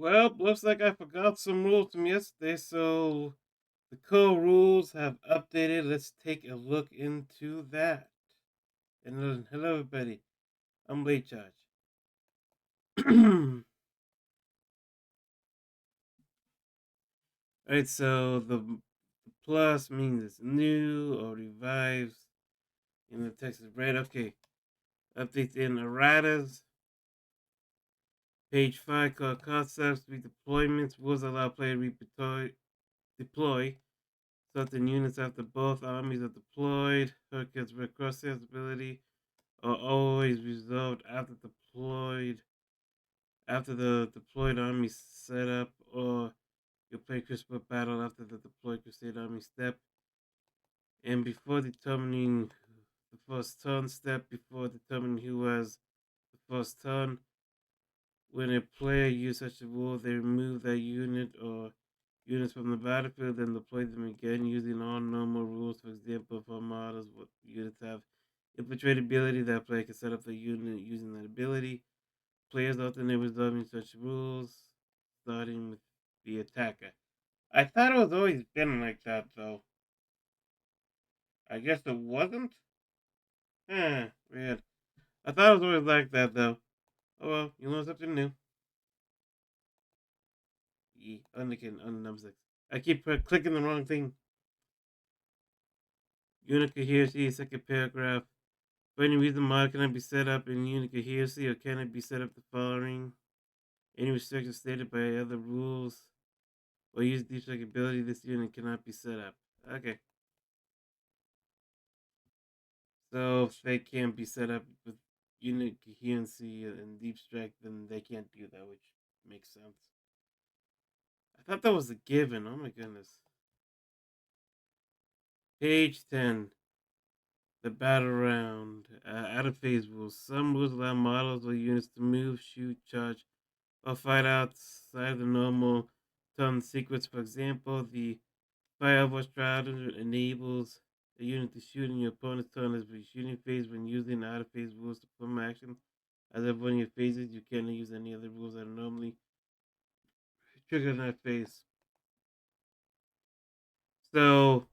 Well, looks like I forgot some rules from yesterday, so the core rules have updated. Let's take a look into that. And hello, everybody. I'm Bladecharge. Alright, so the plus means it's new or revives. In the text is red. Okay. Updates in erratas. Page 5 called concepts, redeployments. Rules allow player deploy certain units after both armies are deployed. Hurricane's red crosshairs ability are always resolved after the deployed army set up, or you play Crisper Battle after the deployed Crusade army step. And before determining the first turn step, before determining who has the first turn, when a player uses such a rule, they remove that unit or units from the battlefield and deploy them again using all normal rules. For example, for models, what units have infiltrate ability, that player can set up the unit using that ability. Players alternate resolving such rules, starting with the attacker. I thought it was always been like that, though. I guess it wasn't? Weird. I thought it was always like that, though. Oh well, you learn something new. On number 6. I keep clicking the wrong thing. Unit coherency, second paragraph. For any reason, mod cannot be set up in unit coherency or cannot be set up the following. Any restrictions stated by other rules or use deep strike ability, this unit cannot be set up. Okay. So if they can't be set up with unit coherency and deep strike, then they can't do that, which makes sense. I thought that was a given. Oh my goodness. Page 10. The battle round. Out of phase rules. Some rules allow models or units to move, shoot, charge, or fight outside the normal turn sequence. For example, the fire overstrategy enables a unit to shoot in your opponent's turn as a shooting phase when using out of phase rules to perform action. As of one of your phases, you cannot use any other rules that are normally triggered in that phase. So,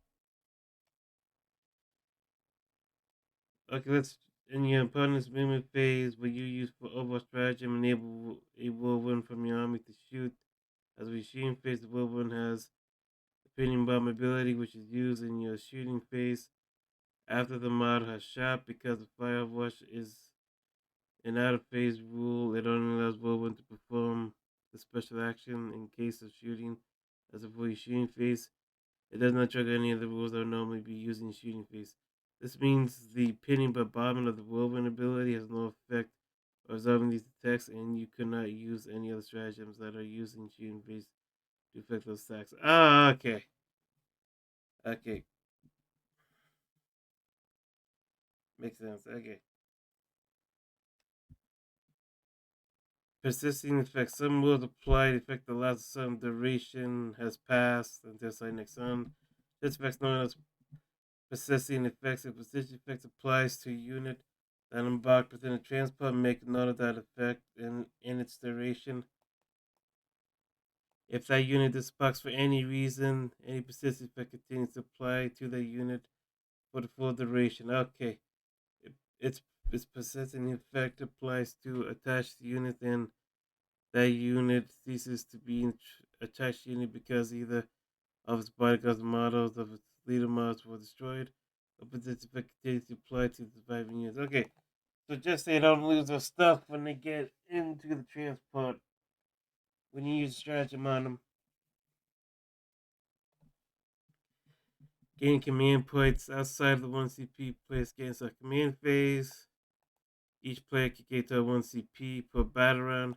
okay, let's in your opponent's movement phase, what you use for overall strategy enable a whirlwind from your army to shoot. As a shooting phase, the whirlwind has the pinning bomb ability, which is used in your shooting phase after the model has shot. Because the fire rush is an out of phase rule, it only allows whirlwind to perform the special action in case of shooting as a fully shooting phase. It does not trigger any of the rules that would normally be used in shooting phase. This means the pinning but bombing of the whirlwind ability has no effect on resolving these attacks, and you cannot use any other stratagems that are used in shooting phase to affect those attacks. Ah, okay. Okay. Makes sense. Okay. Persisting effects. Some rules apply. The effect that lasts some duration has passed until sight next on. This effect is known as persisting effects. If persisting effects applies to a unit that embarked within a transport, make note of that effect in its duration. If that unit disembarks for any reason, any persistent effect continues to apply to the unit for the full duration. Okay. Its its persistent effect applies to attached unit, and that unit ceases to be attached unit because either of its bodyguards models of its leader models were destroyed, or persistent effect continues to apply to the surviving units. Okay, so just they don't lose their stuff when they get into the transport when you use stratagem on them. Gain command points outside of the 1 CP. Players gains a command phase. Each player can gain to 1 CP per battle round,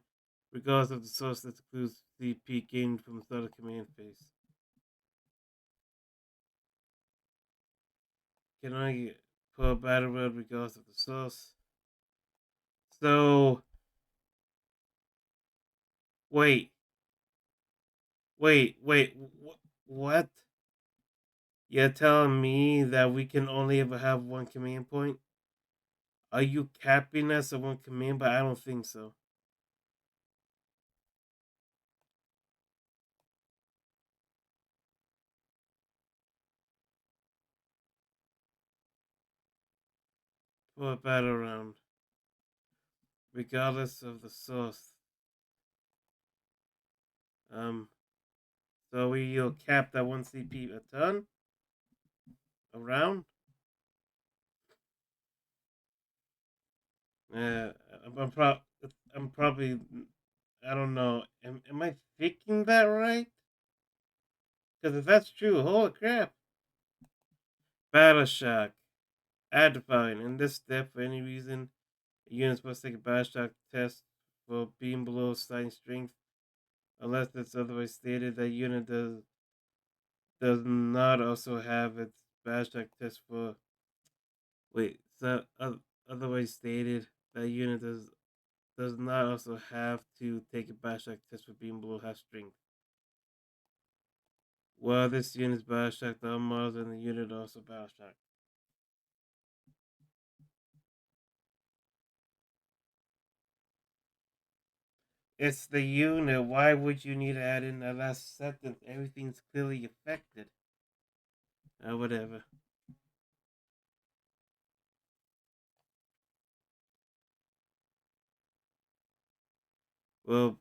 regardless of the source that includes CP gained from the start of command phase. Can I get per battle round regardless of the source? So, wait, wait, what? You're telling me that we can only ever have one command point? Are you capping us at one command? But I don't think so. for a battle round, regardless of the source. Um, so we'll cap that 1 CP a ton, a round. Uh, I'm, pro- I'm probably, I don't know. Am I thinking that right? Because if that's true, holy crap. Battle shock. Add define. In this step, for any reason, a unit must take a battle shock test for being below starting strength, unless it's otherwise stated. That unit does not also have its battle shock test for. Wait, so otherwise stated that unit does not also have to take a battle shock test for being below half strength. While this unit's battle shock, the other models in the unit also battle shock. It's the unit. Why would you need to add in that last sentence? Everything's clearly affected. Whatever. Well,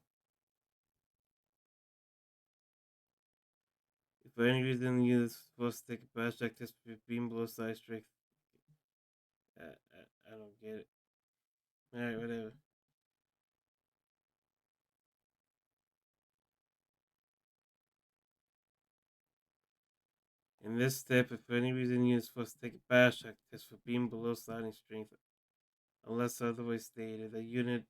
if for any reason you're supposed to take a battle shock test for being below side strength, I don't get it. Alright, whatever. In this step, if for any reason you're supposed to take a battle shock test for being below starting strength, unless otherwise stated, the unit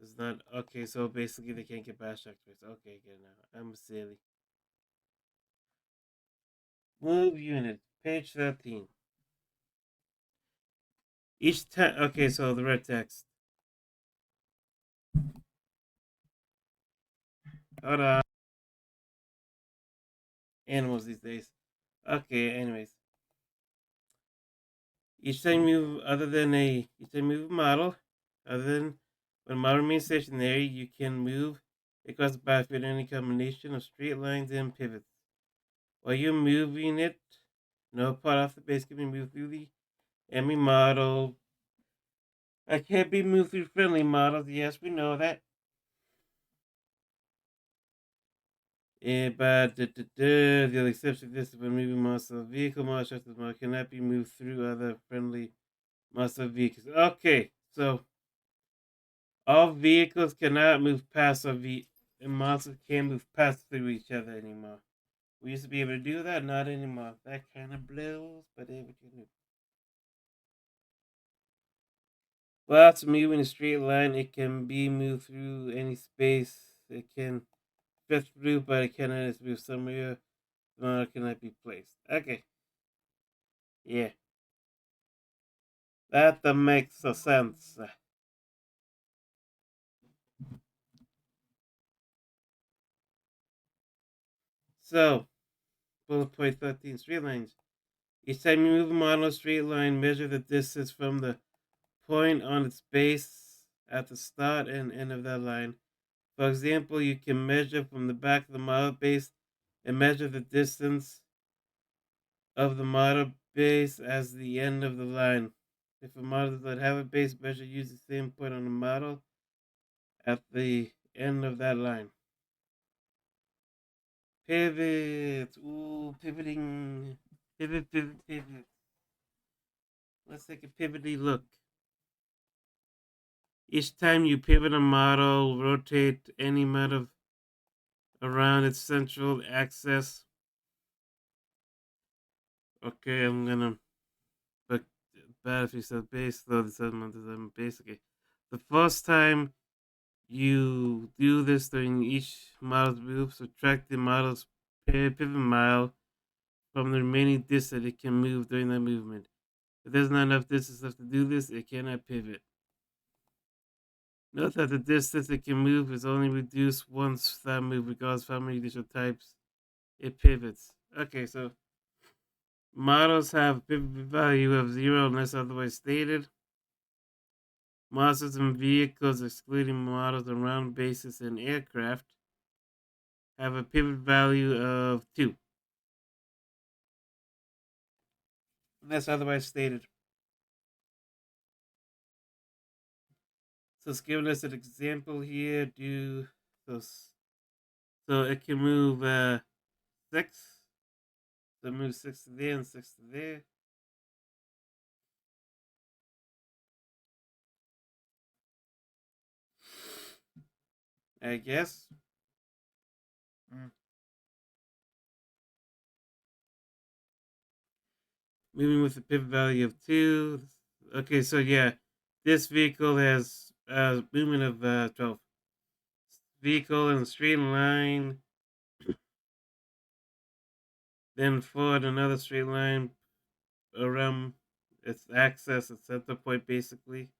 does not. Okay, so basically they can't get battle shock tests. Okay, good now. I'm silly. Move unit, page 13. Each time. Okay, so the red text. Hold on. Animals these days. Okay, anyways. Each time you move a model, other than when a model remains stationary, you can move across the battlefield in any combination of straight lines and pivots. While you're moving it, no part off the base can be moved through the enemy model. I can't be moved through friendly models. Yes, we know that. But the only exception to this is when moving monster vehicle model cannot be moved through other friendly monster vehicles. Okay, so all vehicles cannot move past and monsters can't move past through each other anymore. We used to be able to do that, not anymore. That kind of blows, but what you do. Well, to move in a straight line, it can be moved through any space. It can fit through, but it cannot move somewhere. The model cannot be placed. Okay, yeah, that makes sense. So, bullet point 13, straight lines. Each time you move a model in a straight line, measure the distance from the point on its base at the start and end of that line. For example, you can measure from the back of the model base and measure the distance of the model base as the end of the line. If a model does not have a base, measure use the same point on the model at the end of that line. Pivot. Ooh, pivoting. Pivot, pivot, pivot. Let's take a pivoty look. Each time you pivot a model, rotate any model around its central axis. Okay, I'm gonna. But bad if you said base, though the segment is base. Okay. The first time you do this during each model's move, subtract the model's pivot mile from the remaining distance it can move during that movement. If there's not enough distance left to do this, it cannot pivot. Note that the distance it can move is only reduced once that move, regardless of how many additional types it pivots. Okay, so models have a pivot value of 0 unless otherwise stated. Monsters and vehicles, excluding models on round bases and aircraft, have a pivot value of 2 unless otherwise stated. So it's giving us an example here. So so it can move 6. So move 6 to there and 6 to there. I guess. Mm. Moving with a pivot value of 2. Okay, so yeah, this vehicle has movement of 12. Vehicle in a straight line, then forward another straight line around its axis, its center point, basically.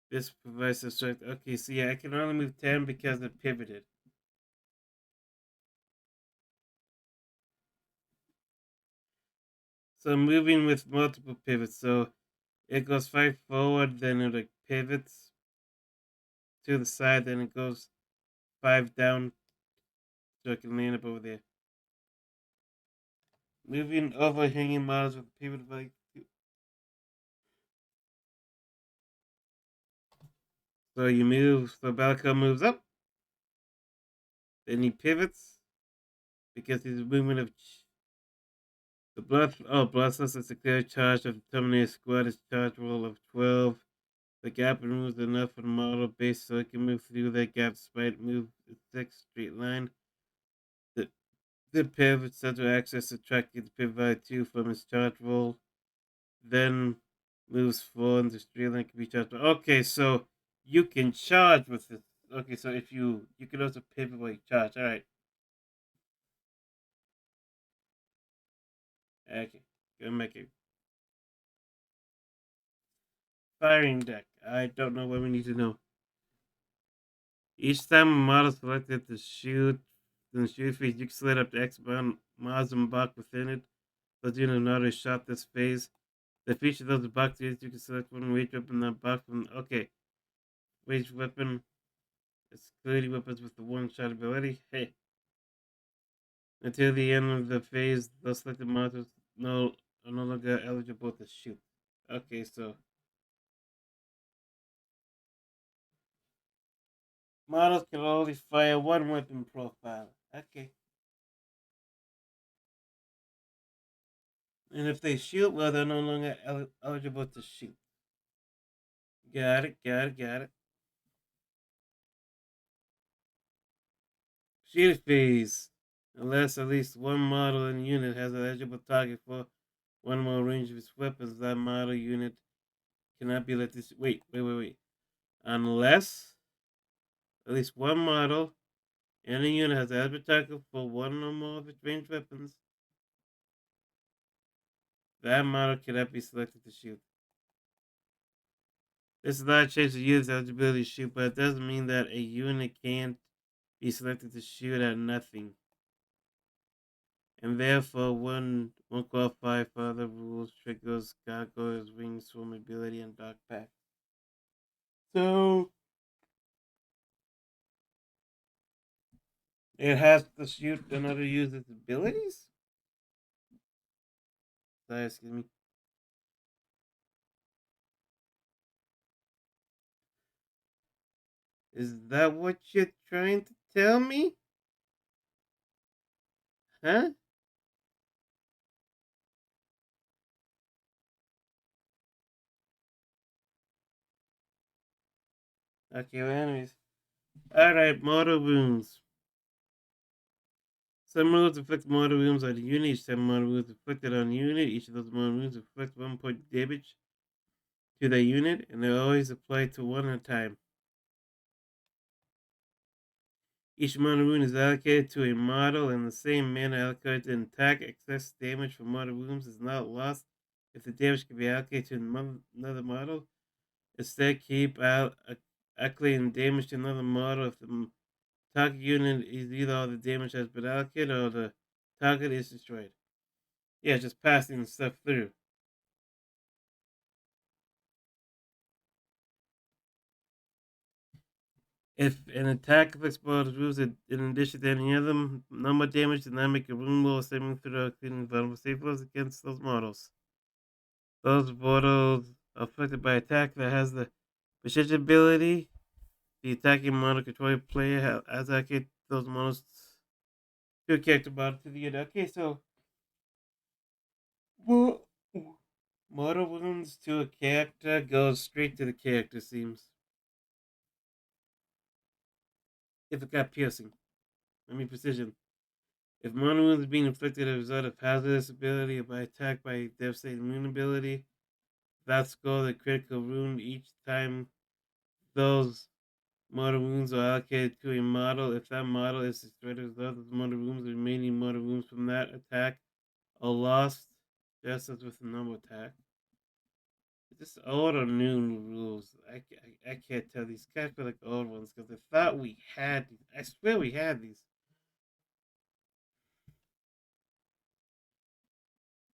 This provides a strength. Okay, so yeah, I can only move 10 because it pivoted. So moving with multiple pivots. So it goes 5 forward, then it pivots to the side, then it goes 5 down, so it can land up over there. Moving overhanging models with pivot value. So you move, so Balco moves up, then he pivots because he's a movement of the bloodless is a clear charge of the terminated squad is charge roll of 12. The gap removes enough for the model base so it can move through that gap despite move 6 straight line. The, the pivot center access subtracting the pivot value 2 from its charge roll. Then moves 4 and the straight line can be charged. Okay, so you can charge with it. Okay, so if you can also pivot while you charge. Alright. Okay. Gonna make it. Firing deck. I don't know what we need to know. Each time a model is selected to shoot in the shoot phase, you can select up to X models and block within it. So you know already shot this phase. The feature of the box is you can select one range weapon that box from okay. Range weapon. Excluding weapons with the one shot ability. Hey. Until the end of the phase, those selected models are no longer eligible to shoot. Okay, so models can only fire one weapon profile. Okay. And if they shoot, well, they're no longer eligible to shoot. Got it. Shoot phase. Unless at least one model in the unit has an eligible target for one more range of its weapons, that model unit cannot be let to shoot. Wait. Unless at least one model in a unit has an eligible target for one or more of its ranged weapons, that model cannot be selected to shoot. This is not a change to unit's eligibility to shoot, but it doesn't mean that a unit can't be selected to shoot at nothing. And therefore won't qualify for other rules, triggers, gargoyles, wings, swim ability, and dog pack. So it has to shoot another user's abilities? Sorry, excuse me. Is that what you're trying to tell me? Huh? Okay, well, anyways. Alright, mortal wounds. Some wounds inflict mortal wounds on the unit. Each time mortal wounds inflicted on the unit, each of those mortal wounds inflict 1 point damage to the unit, and they're always applied to one at a time. Each mortal wound is allocated to a model in the same manner allocated to an attack. Excess damage from mortal wounds is not lost if the damage can be allocated to another model. Instead, keep allocating damage to another model if the target unit is either all the damage has been allocated or the target is destroyed. Yeah, just passing stuff through. If an attack affects mortal wounds in addition to any other number damage, does not make a wound roll saving through cleaning vulnerable save rolls against those models. Those mortals affected by attack that has the Precision ability. The attacking model controller player has activated those models to a character model to the end. Okay, so mo- model wounds to a character goes straight to the character, seems. If it got piercing. Precision. If model wounds being inflicted as a result of hazardous ability or by attack by devastating immune ability, that score the critical wound each time those mortal wounds are allocated to a model. If that model is destroyed as a result of the mortal wounds, the remaining mortal wounds from that attack are lost, just as with a normal attack. Just old or new rules. I can't tell. These guys feel like old ones because I thought we had these. I swear we had these.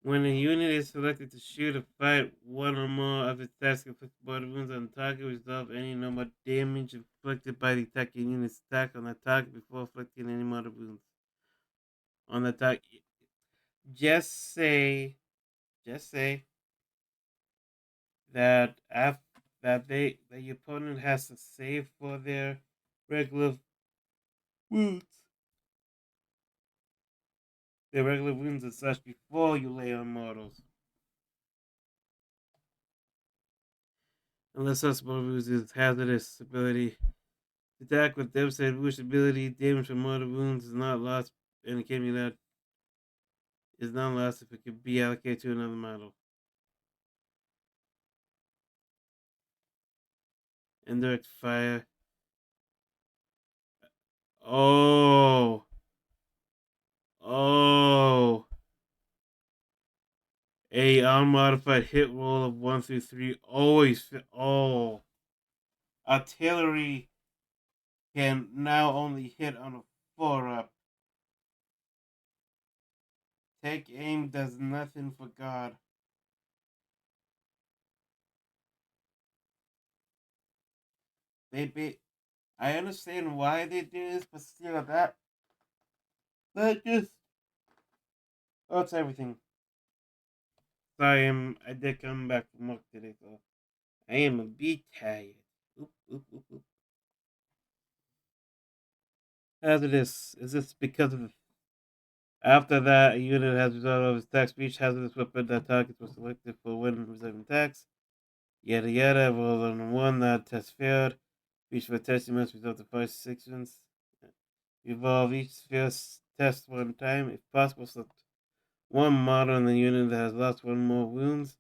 When a unit is selected to shoot or fight, one or more of its attacks inflict mortal wounds on the target, resolve any normal damage inflicted by the attacking unit's attack on the target before inflicting any mortal wounds on the target. Just say, just say that after that the opponent has to save for their regular wounds, and such before you lay on mortals. Unless such mortal wounds is hazardous ability. Attack with devastating wound ability, damage from mortal wounds is not lost, and it can be that is not lost if it can be allocated to another model. Indirect fire. Oh, oh. A unmodified hit roll of 1 through 3 always fit. Oh. Artillery can now only hit on a 4 up. Take aim does nothing for God. I understand why they do this, but still, that just. Oh, it's everything. I did come back from work today, so I am a bit tired. Oop, oop, oop, oop. Hazardous. Is this because of the. After that, a unit has resolved of its attack speech. Hazardous weapon that targets was selected for when reserving attacks. Yada yada. Roll on one that has failed. Speech for testing must result in 5 sections. Evolve each sphere's test one time. If possible, select one model in the unit that has lost one more wounds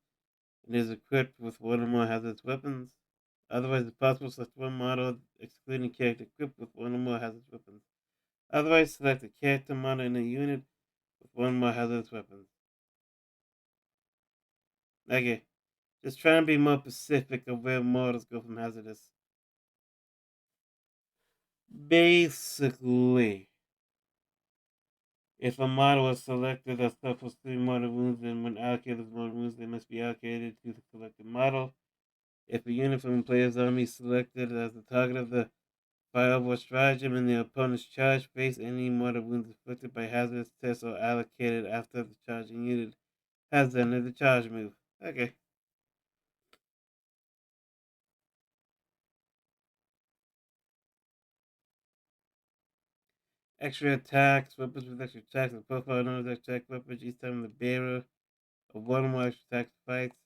and is equipped with one or more hazardous weapons. Otherwise, if possible, select one model excluding character equipped with one or more hazardous weapons. Otherwise, select a character model in a unit with one more hazardous weapons. Okay, just trying to be more specific of where models go from hazardous. Basically, if a model is selected that suffers 3 mortal wounds, then when allocated those mortal wounds, they must be allocated to the selected model. If a unit from a player's army is selected as the target of the fireable stratagem and the opponent's charge phase, any mortal wounds inflicted by hazardous tests are allocated after the charging unit has ended the charge move. Okay. Extra attacks, weapons with extra attacks, and profile known as extra attack weapons each time the bearer of one or more extra attacks fights.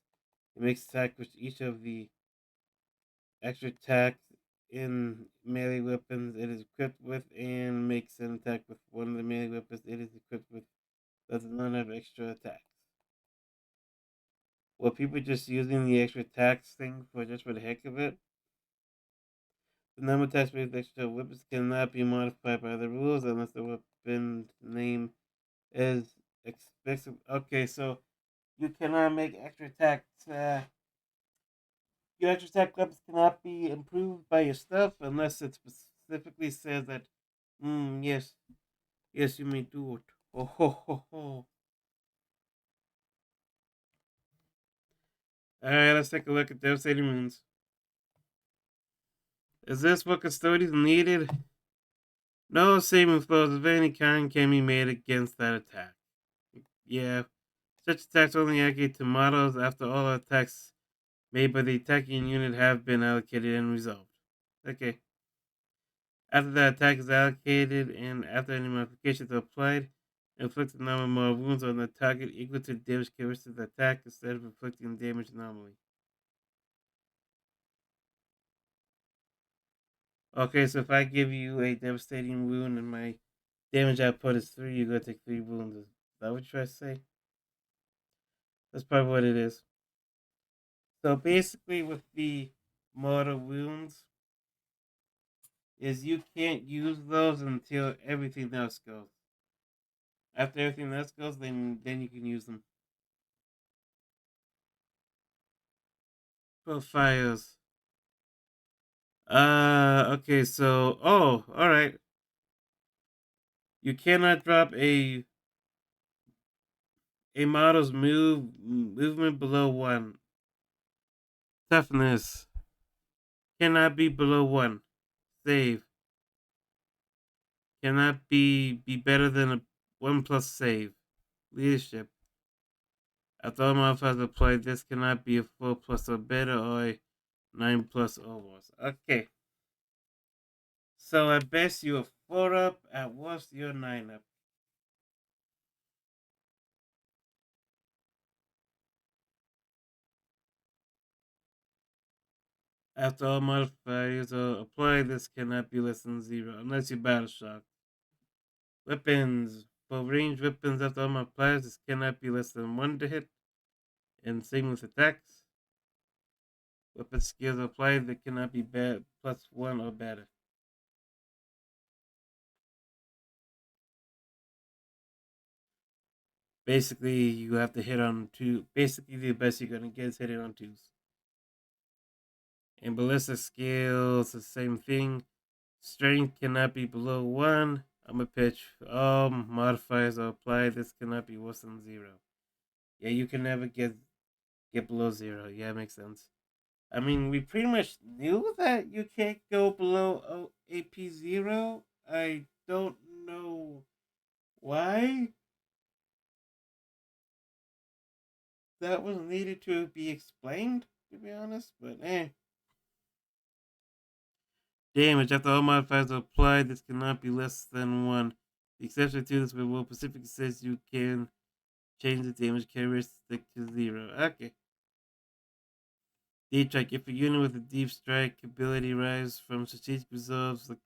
It makes attack with each of the extra attacks in melee weapons it is equipped with and makes an attack with one of the melee weapons it is equipped with does not have extra attacks. Were people just using the extra attacks thing for just for the heck of it? The number of attacks with extra weapons cannot be modified by the rules unless the weapon name is explicit. Okay, so you cannot make extra attacks. Your extra attack weapons cannot be improved by your stuff unless it specifically says that. Yes, yes, you may do it. Oh ho ho ho! All right, let's take a look at devastating wounds. Is this what custodians needed? No saving throws of any kind can be made against that attack. Yeah, such attacks only activate to models after all attacks made by the attacking unit have been allocated and resolved. Okay. After the attack is allocated and after any modifications are applied, inflict a number more wounds on the target equal to the damage characteristic of the attack instead of inflicting damage normally. Okay, so if I give you a devastating wound and my damage output is 3, you're going to take 3 wounds. Is that what you're trying to say? That's probably what it is. So basically, with the mortal wounds, is you can't use those until everything else goes. After everything else goes, then you can use them. Profiles. Okay, so all right. You cannot drop a model's movement below 1. Toughness cannot be below 1. Save cannot be better than a 1 plus save. Leadership. After all modifiers are applied, this cannot be a 4 plus or better or a 9 plus or worse. Okay. So at best you're 4 up, at worst you're 9 up. After all modifiers are applied, this cannot be less than 0 unless you battle shock. Weapons. For ranged weapons after all modifiers, this cannot be less than 1 to hit. And same with attacks. Weapon skills applied that cannot be bad plus 1 or better. Basically, you have to hit on 2. Basically, the best you're going to get is hitting on 2s. And ballistic skills, the same thing. Strength cannot be below 1. I'm a pitch. All modifiers are applied. This cannot be worse than 0. Yeah, you can never get below 0. Yeah, makes sense. I mean, we pretty much knew that you can't go below AP 0. I don't know why that was needed to be explained, to be honest, but Damage. After all modifiers are applied, this cannot be less than 1. The exception to this rule specifically says you can change the damage characteristic to 0. Okay. Deep strike. If a unit with a deep strike ability arrives from strategic resolves, the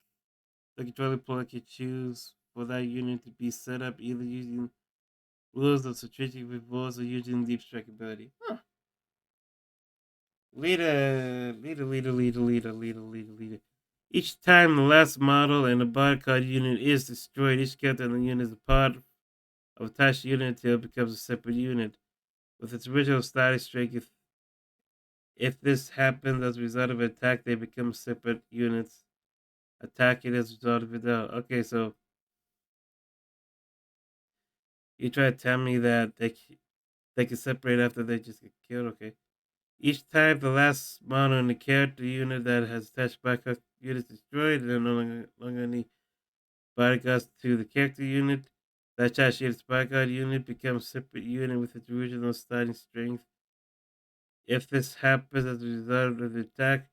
controller player can choose for that unit to be set up either using rules of strategic revolves or using deep strike ability. Huh. Leader. Each time the last model and the bodyguard unit is destroyed, each character in the unit is a part of attached unit until it becomes a separate unit with its original status strength. If this happens as a result of an attack, they become separate units. Attacking as a result of it. Okay, so you try to tell me that they can separate after they just get killed. Okay. Each time the last model in the character unit that has attached backup unit is destroyed, they no longer any bodyguards to the character unit. That attached unit's bodyguard unit becomes a separate unit with its original starting strength. If this happens as a result of the attack,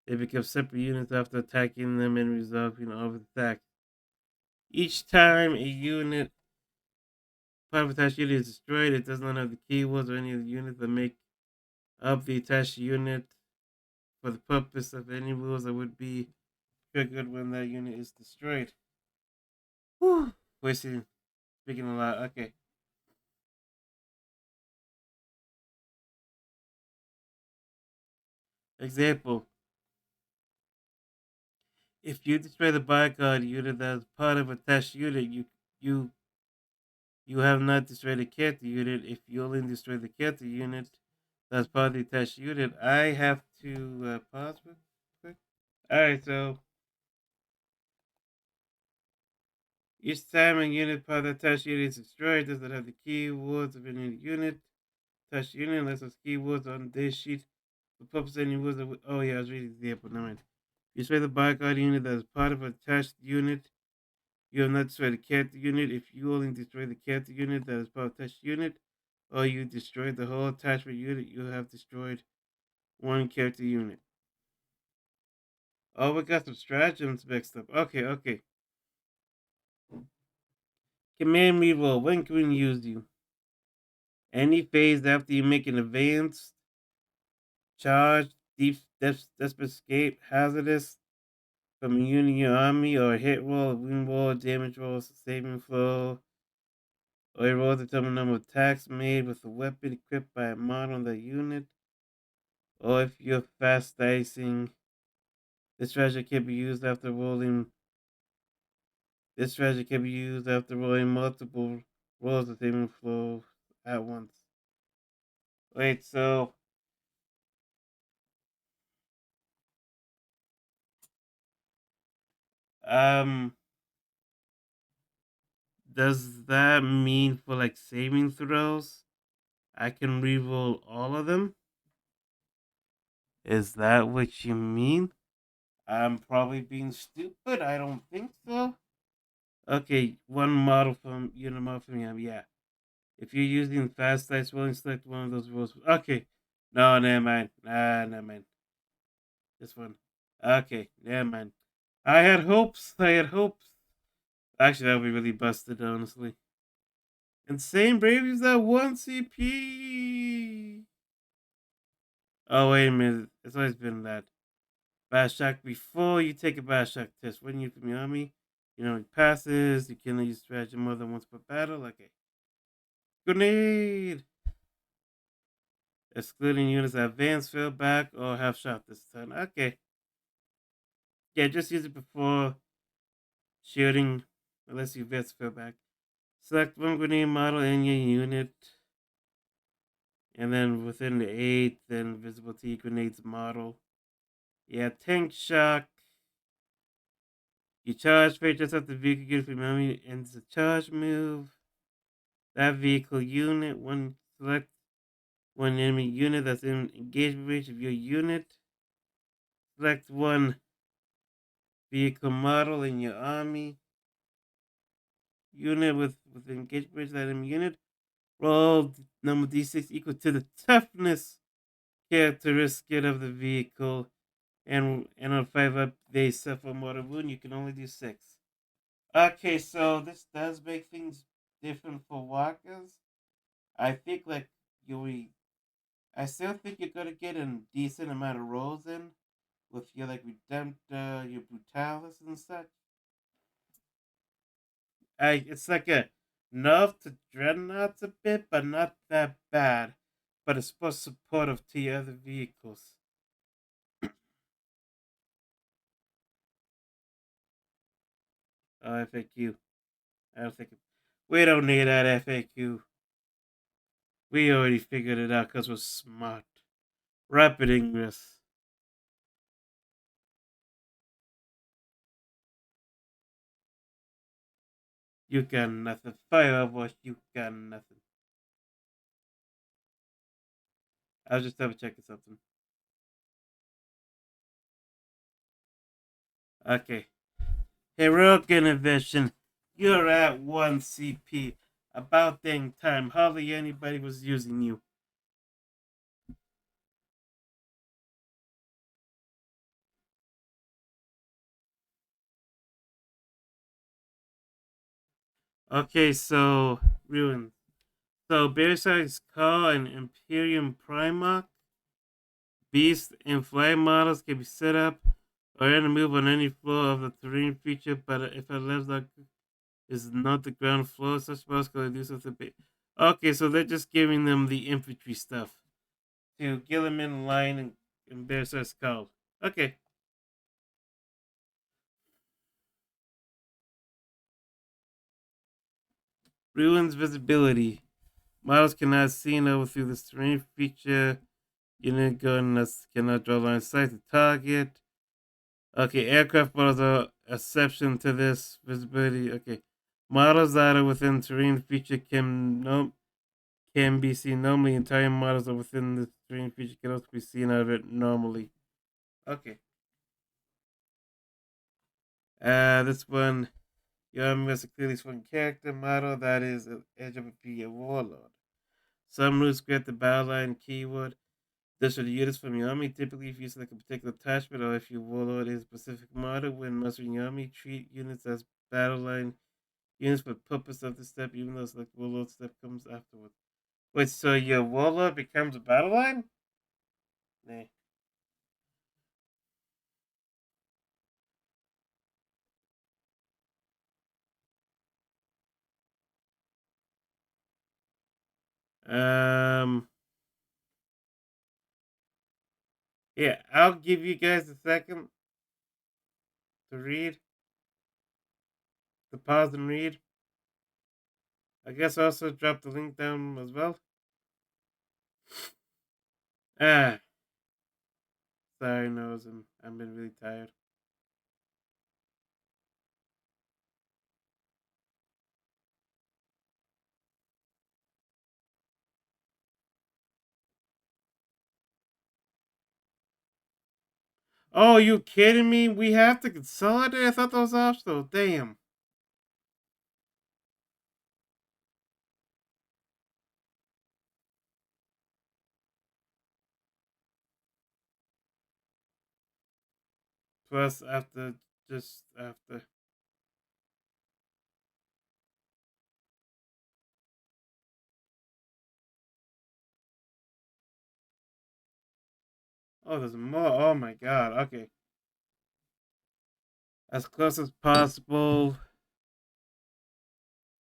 they become separate units after attacking them and resolving all of the attacks. Each time a unit part of attached unit is destroyed, it does not have the keywords or any of the units that make up the attached unit for the purpose of any rules that would be triggered when that unit is destroyed. Whew. Wasting, speaking a lot. Okay. Example: if you destroy the bodyguard unit that is part of a attached unit, you you have not destroyed the character unit. If you only destroy the character unit that's part of the attached unit, I have to pause real quick. All right, so each time a unit part of the attached unit is destroyed, does it have the keywords of any unit? Attached unit unless those keywords on this sheet for purpose of any words that oh yeah, I was reading the example. Never mind. You destroy the bodyguard unit that is part of an attached unit. You have not destroyed the character unit. If you only destroy the character unit that is part of attached unit, or you destroyed the whole attachment unit, you have destroyed one character unit. Oh, we got some stratagems mixed up. Okay, okay. Command reroll. When can we use you? Any phase after you make an advanced, charge, deep, desperate escape, hazardous, from a unit in your army, or a hit roll, wound roll, damage roll, saving throw, or a roll to determine the number of attacks made with a weapon equipped by a model on the unit, or if you're fast dicing, this strategy can be used after rolling. This strategy can be used after rolling multiple rolls of saving throw at once. Wait, so um, does that mean for like saving throws, I can reroll all of them? Is that what you mean? I'm probably being stupid. I don't think so. Okay, one model from unit model from yeah. If you're using fast dice rolling, select one of those rules. Okay. No, never mind. Never mind. This one. Okay, never mind. I had hopes. I had hopes. Actually, that would be really busted, honestly. Insane Bravery's that 1 CP. Oh, wait a minute. It's always been that. Bash Shock before you take a Bash Shock test. When you from your army, you know, it passes. You can use strategy more than once per battle. Okay. Grenade! Excluding units that advance, fail back, or have shot this turn. Okay. Yeah, just use it before shooting, unless you advance, fail back. Select one grenade model in your unit, and then within the 8, then visible to grenades model. Yeah, tank shock. You charge for just after the vehicle gets from enemy ends the charge move. That vehicle unit, one select one enemy unit that's in engagement range of your unit. Select one vehicle model in your army unit with engagement range of that enemy unit. Roll number d6 equal to the toughness characteristic of the vehicle, and on 5 up they suffer mortal wound. You can only do 6. Okay, so this does make things different for walkers. I think like you I still think you're gonna get a decent amount of rolls in with your like Redemptor, your Brutalis and such. It's like a nerf to Dreadnoughts a bit, but not that bad. But it's supposed supportive to your other vehicles. FAQ. I don't think we don't need that FAQ. We already figured it out because we're smart. Rapid ingress. You got nothing. Firewash, you got nothing. I was just double checking something. Okay. Heroic intervention. You're at 1 CP. About dang time. Hardly anybody was using you. Okay, so ruin. So Bearside's Call and Imperium Primarch, Beast and Flag models can be set up or enter move on any floor of the terrain feature, but if a level is not the ground floor, such models can do something. Okay, so they're just giving them the infantry stuff to Gilliman, Line, and Bearside's Call. Okay. Ruins visibility. Models cannot see over through the terrain feature. Unit guns cannot draw line of sight to target. Okay, aircraft models are exception to this visibility. Okay, models that are within terrain feature can be seen normally. Entire models are within the terrain feature can also be seen out of it normally. Okay. This one, your army has a clearly spoken character model that is edge of a warlord. Some routes grant the battle line keyword. This are the units from your army. Typically, if you select a particular attachment or if your warlord is a specific model, when mustering your army, treat units as battle line units for the purpose of the step, even though select warlord step comes afterwards. Wait, so your warlord becomes a battle line? Nah. Um. Yeah, I'll give you guys a second to read, to pause and read. I guess I also drop the link down as well. Ah, sorry, nose, and I've been really tired. Oh, you kidding me? We have to consolidate? I thought that was optional. Damn. Plus, after, just after. Oh, there's more. Oh my god. Okay. As close as possible.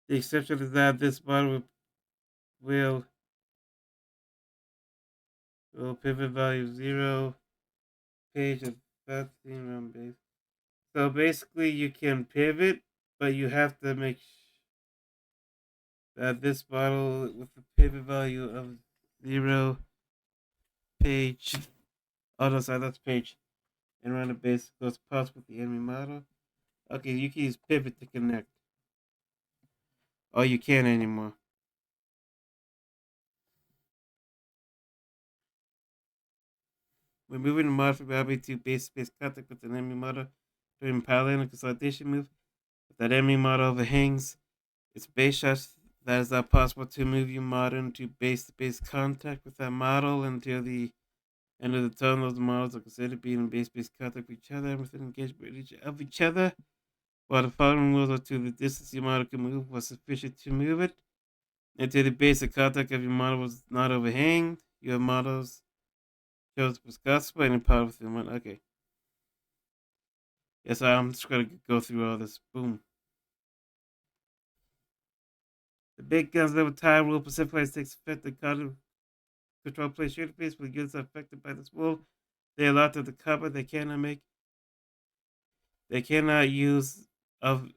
The exception is that this model will, will pivot value 0, page of 13 round base. So basically, you can pivot, but you have to make that this model with the pivot value of 0, page. Oh, no, sorry, that's page. And run a base goes past with the enemy model. Okay, you can use pivot to connect. Oh, you can't anymore. When moving the model from RWBY to base space contact with an enemy model during parallel and consolidation move, if that enemy model overhangs its base shots, that is not possible to move your model into base to base contact with that model until the end of the turn. Those models are considered being in base space contact with each other and within engagement of each other. While the following rules are to the distance your model can move was sufficient to move it. Until the basic contact of your model was not overhanged, your models chose Wisconsin and part of the one. Okay. Yes, I'm just gonna go through all this. Boom. The big guns level time rule specifically takes effect in control place interface with units affected by this rule. They are allowed to cover. They cannot make. They cannot use of.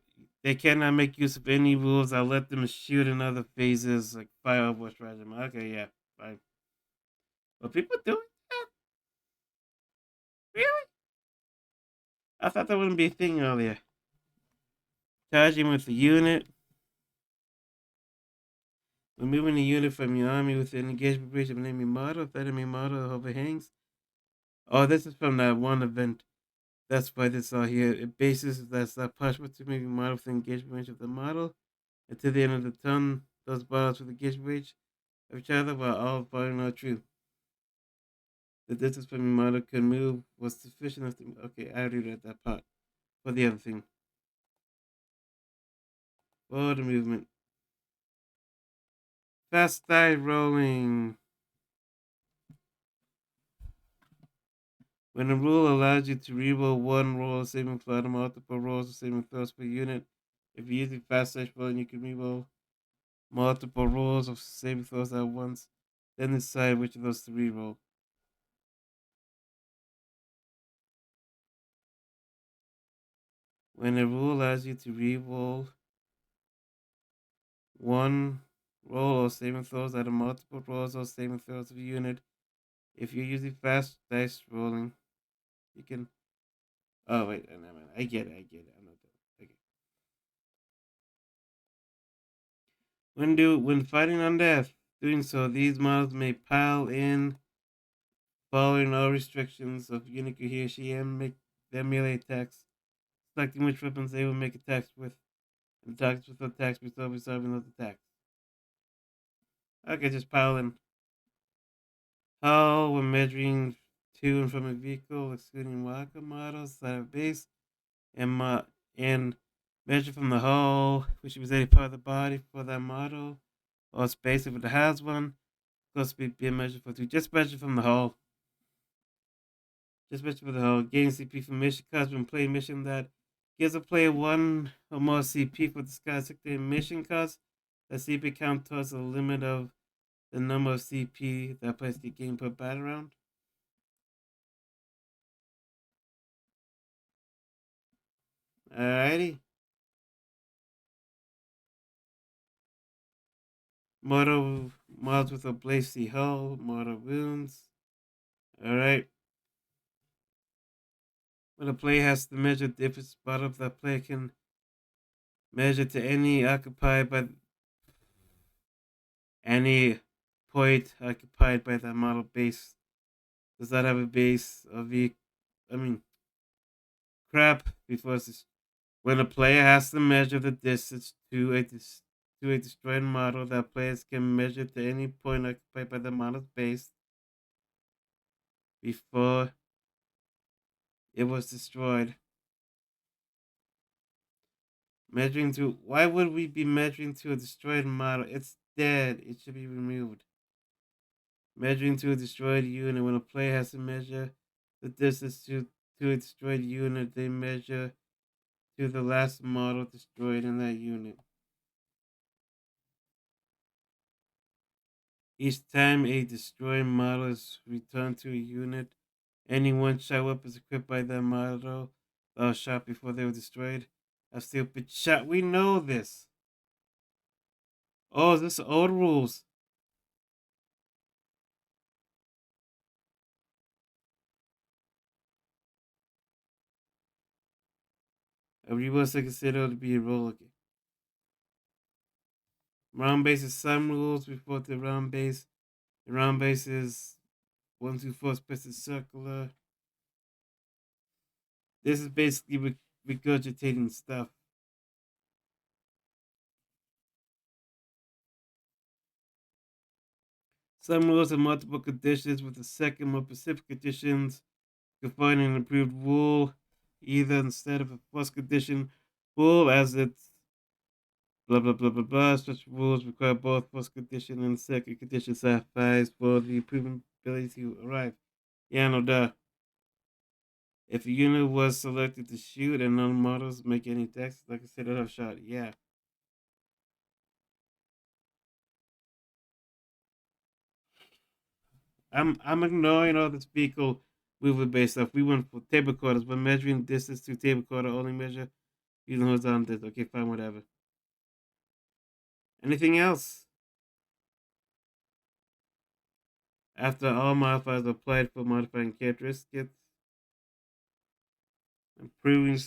They cannot make use of any rules that let them shoot in other phases like fire overwatch regime. Okay, yeah, fine. But people doing that? Really? I thought that wouldn't be a thing earlier. Charging with the unit. Removing the unit from your army with an engagement breach of an enemy model. If that enemy model overhangs. Oh, this is from that one event. That's why this all here. It bases that's that possible to move your model with the engagement range of the model. Until the end of the turn, those models with engagement range of each other while all firing are true. The distance from your model could move was sufficient enough to. Okay, I already read that part. For the other thing. For the movement. Fast die rolling. When a rule allows you to reroll one roll of saving throw out of multiple rolls of saving throws per unit, if you're using fast dice rolling, you can reroll multiple rolls of saving throws at once, then decide which of those to reroll. When a rule allows you to reroll one roll of saving throws out of multiple rolls of saving throws of a unit, if you're using fast dice rolling, you can. Oh wait, never mind. I get it. I'm not done. Okay. When fighting on death, doing so, these models may pile in, following all restrictions of unit he or she and make their melee attacks, selecting which weapons they will make attacks with, and targets with attacks before resolving those attacks. Okay, just pile in. hull when measuring to and from a vehicle, excluding walker models that have base and measure from the hull, which is any part of the body for that model, or space if it has one. Supposed to be measured for two. Just measure from the hull. Just measure for the hull. Gain CP from mission cards when playing mission that gives a player one or more CP for disguised mission cards. The CP count towards the limit of the number of CP that plays the game per battle round. Alrighty. Models with a blazy hull, mortal wounds. Alright. When a player has to measure the different spot of that player can measure to any occupied by any point occupied by that model base. Does that have a base of crap before it's when a player has to measure the distance to a destroyed model, that players can measure to any point occupied by the model's base before it was destroyed. Measuring to why would we be measuring to a destroyed model? It's dead. It should be removed. Measuring to a destroyed unit. When a player has to measure the distance to a destroyed unit, they measure to the last model destroyed in that unit. Each time a destroyed model is returned to a unit, any one-shot weapons equipped by that model that was shot before they were destroyed have still been shot. We know this. Oh, is this old rules? A reverse is considered to be a roller game. Round base is some rules before the round base. The round base is 1, 2, 4 spaces circular. This is basically regurgitating stuff. Some rules have multiple conditions, with the second more specific conditions define an improved rule, either instead of a first condition rule, as it's blah blah blah blah blah. Such rules require both first condition and second condition satisfies for the improvement ability to arrive. Yeah, no duh. If a unit was selected to shoot and none models make any attacks, like I said, it have shot. Yeah. I'm ignoring all this vehicle movement based stuff. We went for table quarters. When measuring distance to table quarter, only measure using horizontal distance. Okay, fine, whatever. Anything else? After all modifiers are applied for modifying characteristics, improving.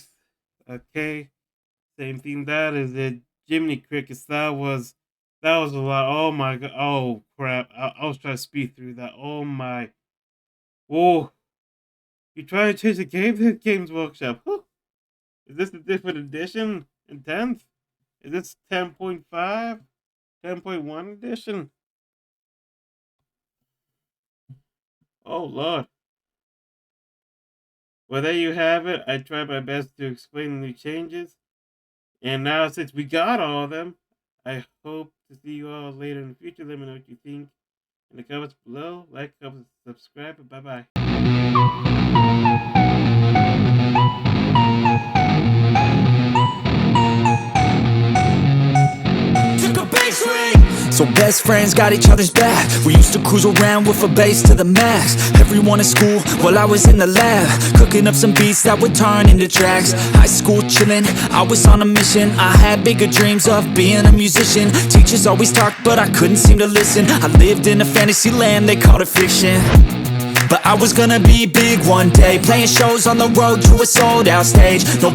Okay, same thing. That is it. Jiminy Crickets. That was a lot. Oh my god. Oh crap. I was trying to speed through that. Oh my. Oh. You try to change the game? The Games Workshop. Huh. Is this a different edition in 10th? Is this 10.5? 10.1 edition? Oh lord. Well, there you have it. I tried my best to explain the new changes. And now, since we got all of them, I hope to see you all later in the future. Let me know what you think in the comments below. Like, comment, subscribe, and bye-bye. So best friends got each other's back. We used to cruise around with a bass to the max. Everyone in school, while I was in the lab, cooking up some beats that would turn into tracks. High school chillin', I was on a mission. I had bigger dreams of being a musician. Teachers always talked, but I couldn't seem to listen. I lived in a fantasy land, they called it fiction. But I was gonna be big one day, playing shows on the road to a sold out stage. No